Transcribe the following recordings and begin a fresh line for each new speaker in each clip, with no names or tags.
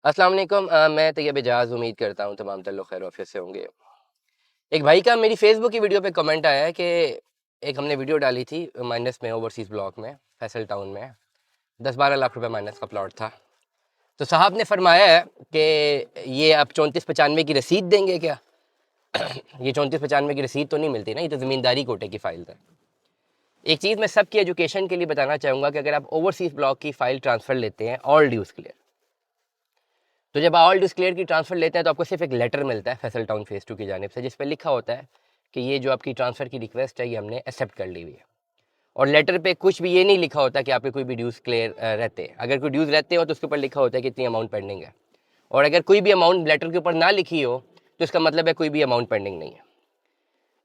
अस्सलाम वालेकुम। मैं तैयब एजाज उम्मीद करता हूँ तमाम तर लोग खैर ऑफिस से होंगे। एक भाई का मेरी फेसबुक की वीडियो पे कमेंट आया है कि एक हमने वीडियो डाली थी माइनस में ओवरसीज़ ब्लॉक में फैसल टाउन में 10-12 लाख रुपए माइनस का प्लॉट था। तो साहब ने फरमाया है कि ये आप 3495 की रसीद देंगे क्या? ये 3495 की रसीद तो नहीं मिलती ना, ये तो ज़मींदारी कोटे की फ़ाइल है। एक चीज़ मैं सबकी एजुकेशन के लिए बताना चाहूँगा कि अगर आप ओवरसीज़ ब्लॉक की फ़ाइल ट्रांसफ़र लेते हैं ऑल ड्यूज़ क्लियर, तो जब ऑल ड्यूज़ क्लियर की ट्रांसफ़र लेते हैं तो आपको सिर्फ एक लेटर मिलता है फैसल टाउन फेज़ 2 की जानिब से, जिस पर लिखा होता है कि ये जो आपकी ट्रांसफ़र की रिक्वेस्ट है ये हमने एक्सेप्ट कर ली हुई है। और लेटर पे कुछ भी ये नहीं लिखा होता कि आपके कोई भी ड्यूज़ क्लियर रहते हैं। अगर कोई ड्यूज़ रहते हो तो उसके ऊपर लिखा होता है कि इतनी अमाउंट पेंडिंग है, और अगर कोई भी अमाउंट लेटर के ऊपर ना लिखी हो तो इसका मतलब है कोई भी अमाउंट पेंडिंग नहीं है।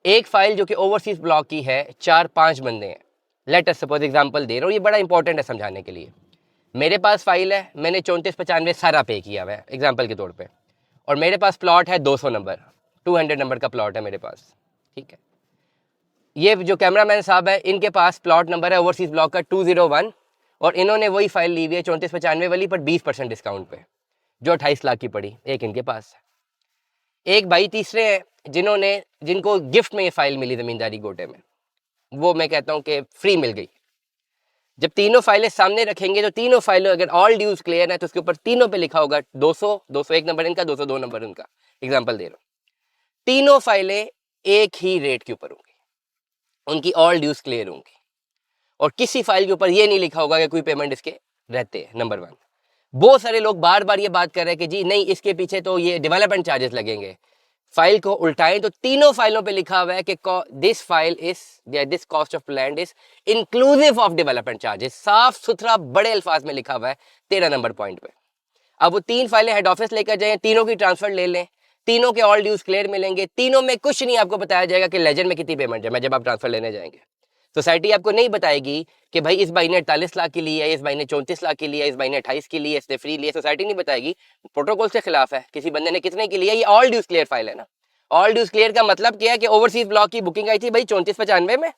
एक फाइल जो कि ओवरसीज़ ब्लॉक की है, 4-5 बंदे हैं। लेट अस सपोज एग्जांपल दे रहा हूँ, ये बड़ा इंपॉर्टेंट है समझाने के लिए। मेरे पास फाइल है, मैंने 3495 सारा पे किया हुआ है एग्जांपल के तौर पे, और मेरे पास प्लॉट है 200 नंबर, 200 नंबर का प्लॉट है मेरे पास। ठीक है, ये जो कैमरामैन साहब है इनके पास प्लॉट नंबर है ओवरसीज ब्लॉक का 201, और इन्होंने वही फाइल ली हुई है 3495 वाली पर 20% डिस्काउंट पे, जो 28 लाख की पड़ी, एक इनके पास है। एक भाई तीसरे हैं जिनको गिफ्ट में ये फाइल मिली ज़मींदारी गोटे में, वो मैं कहता हूँ कि फ्री मिल गई। जब तीनों फाइलें सामने रखेंगे तो तीनों फाइलें अगर ऑल ड्यूज क्लियर है तो उसके ऊपर तीनों पे लिखा होगा 200, 201 नंबर इनका, 202 नंबर इनका। एग्जांपल दे रहा हूँ, तीनों फाइलें एक ही रेट के ऊपर होंगी, उनकी ऑल ड्यूज क्लियर होंगी, और किसी फाइल के ऊपर ये नहीं लिखा होगा कि कोई पेमेंट इसके रहते हैं। Number one. बहुत सारे लोग बार बार ये बात कर रहे हैं कि जी नहीं, इसके पीछे तो ये डेवलपमेंट चार्जेस लगेंगे। फाइल को उल्टाएं तो तीनों फाइलों पे लिखा हुआ है कि this file is this cost of land is inclusive of development charges, साफ सुथरा बड़े अल्फाज में लिखा हुआ है 13 नंबर पॉइंट पे। अब वो तीन फाइलें हेड ऑफिस लेकर जाएं, तीनों की ट्रांसफर ले लें, तीनों के ऑल ड्यूज क्लियर मिलेंगे, तीनों में कुछ नहीं आपको बताया जाएगा कि लेजर में कितनी पेमेंट है। मैं जब आप ट्रांसफर लेने जाएंगे सोसाइटी आपको नहीं बताएगी कि भाई इस भाई ने 48 लाख की ली है, इस भाई ने 34 लाख की लिया, इस भाई ने 28 की ली है, इसने फ्री लिया। सोसाइटी नहीं बताएगी, प्रोटोकॉल के खिलाफ है। किसी बंदे ने कितने की लिया, ये ऑल ड्यूज क्लियर फाइल है ना। ऑल ड्यूज क्लियर का मतलब क्या है कि ओवरसीज ब्लॉक की बुकिंग आई थी भाई 3495 में,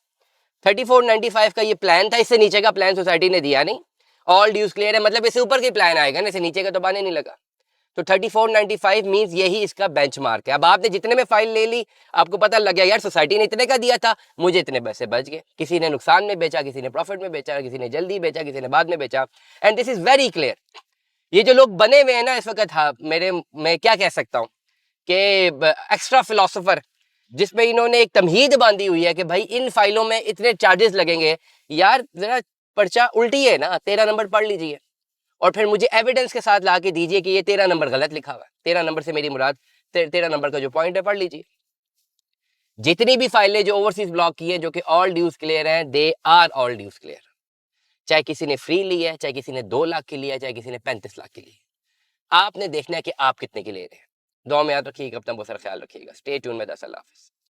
3495 का ये प्लान था, इससे नीचे का प्लान सोसाइटी ने दिया नहीं। ऑल ड्यूज क्लियर है मतलब इससे ऊपर का प्लान आएगा ना, इससे नीचे का तो पाने नहीं लगा। तो 3495 मींस यही इसका बेंचमार्क है। अब आपने जितने में फाइल ले ली, आपको पता लग गया यार सोसाइटी ने इतने का दिया था, मुझे इतने पैसे बच गए। किसी ने नुकसान में बेचा, किसी ने प्रॉफिट में बेचा, किसी ने जल्दी बेचा, किसी ने बाद में बेचा, and this is very clear. ये जो लोग बने हुए हैं ना इस वक्त, हाँ मेरे, मैं क्या कह सकता हूँ कि एक्स्ट्रा फिलोसोफर, जिसमें इन्होंने एक तमहीद बांधी हुई है कि भाई इन फाइलों में इतने चार्जेस लगेंगे। यार जरा पर्चा उल्टी है ना, 13 नंबर पढ़ लीजिए और फिर मुझे एविडेंस के साथ ला के दीजिए कि ये 13 नंबर गलत लिखा हुआ है। 13 नंबर से मेरी मुराद 13 नंबर का जो पॉइंट है पढ़ लीजिए। जितनी भी फाइलें जो ओवरसीज ब्लॉक की है जो कि ऑल ड्यूज क्लियर हैं, they are all dues clear. चाहे किसी ने फ्री ली है, चाहे किसी ने 2 लाख की लिया है, चाहे किसी ने 35 लाख की ली है, आपने देखना है कि आप कितने की ले रहे हैं। दुआ में याद रखिएगा, अपना बहुत सारा ख्याल रखिएगा। स्टे ट्यून में। 10 अल्लाह हाफिज़।